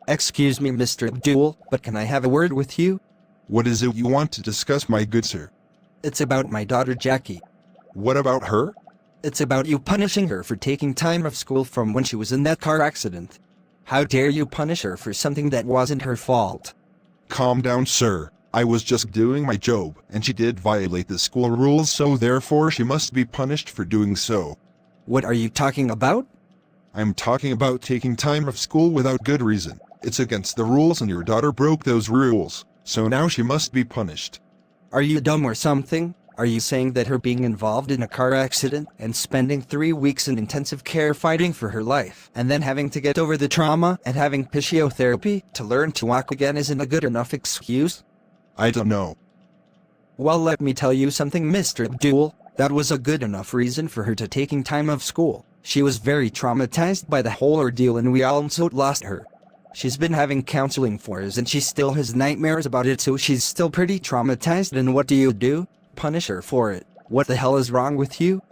Excuse me, Mr. Abdul, but can I have a word with you? What is it you want to discuss, my good sir? It's about my daughter Jackie. What about her? It's about you punishing her for taking time off school from when she was in that car accident. How dare you punish her for something that wasn't her fault? Calm down, sir. I was just doing my job, and she did violate the school rules, so therefore she must be punished for doing so. What are you talking about? I'm talking about taking time off school without good reason. It's against the rules and your daughter broke those rules, so now she must be punished. Are you dumb or something? Are you saying that her being involved in a car accident and spending 3 weeks in intensive care fighting for her life, and then having to get over the trauma and having physiotherapy to learn to walk again isn't a good enough excuse? I don't know. Well, let me tell you something, Mr. Abdul. That was a good enough reason for her to taking time off school. She was very traumatized by the whole ordeal and we also lost her. She's been having counseling for us and she still has nightmares about it, so she's still pretty traumatized, and what do? Punish her for it. What the hell is wrong with you?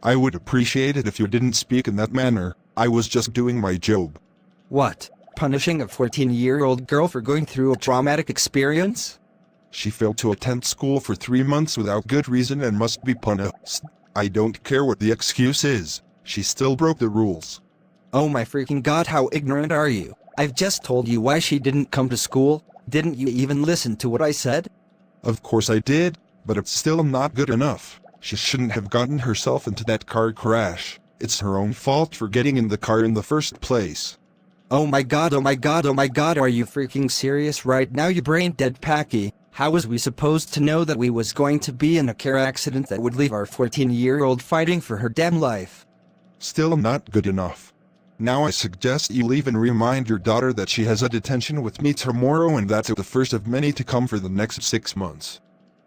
I would appreciate it if you didn't speak in that manner. I was just doing my job. What? Punishing a 14-year-old girl for going through a traumatic experience? She failed to attend school for 3 months without good reason and must be punished. I don't care what the excuse is. She still broke the rules. Oh my freaking god, how ignorant are you? I've just told you why she didn't come to school. Didn't you even listen to what I said? Of course I did, but it's still not good enough. She shouldn't have gotten herself into that car crash. It's her own fault for getting in the car in the first place. Oh my god, oh my god, oh my god, are you freaking serious right now, you brain dead Packy? How was we supposed to know that we was going to be in a car accident that would leave our 14-year-old fighting for her damn life? Still not good enough. Now I suggest you leave and remind your daughter that she has a detention with me tomorrow, and that's the first of many to come for the next 6 months.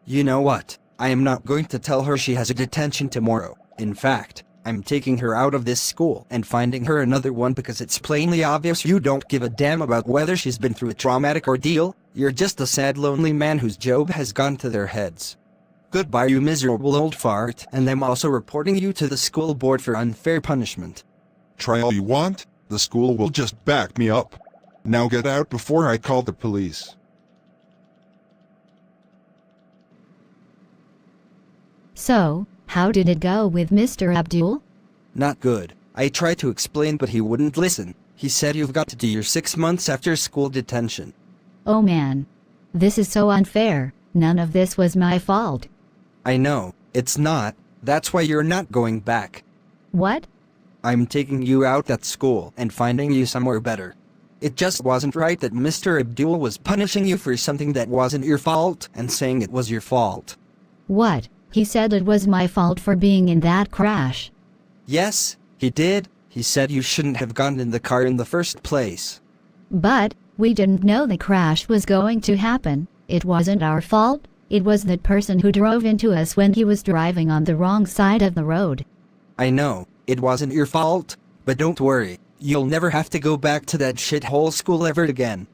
You know what? I am not going to tell her she has a detention tomorrow. In fact, I'm taking her out of this school and finding her another one, because it's plainly obvious you don't give a damn about whether she's been through a traumatic ordeal. You're just a sad, lonely man whose job has gone to their heads. Goodbye, you miserable old fart, and I'm also reporting you to the school board for unfair punishment. Try all you want, the school will just back me up. Now get out before I call the police. So, how did it go with Mr. Abdul? Not good. I tried to explain but he wouldn't listen. He said you've got to do your 6 months after school detention. Oh man. This is so unfair. None of this was my fault. I know, it's not. That's why you're not going back. What? I'm taking you out at school and finding you somewhere better. It just wasn't right that Mr. Abdul was punishing you for something that wasn't your fault and saying it was your fault. What? He said it was my fault for being in that crash. Yes, he did. He said you shouldn't have gotten in the car in the first place. But, we didn't know the crash was going to happen. It wasn't our fault. It was that person who drove into us when he was driving on the wrong side of the road. I know, it wasn't your fault, but don't worry. You'll never have to go back to that shithole school ever again.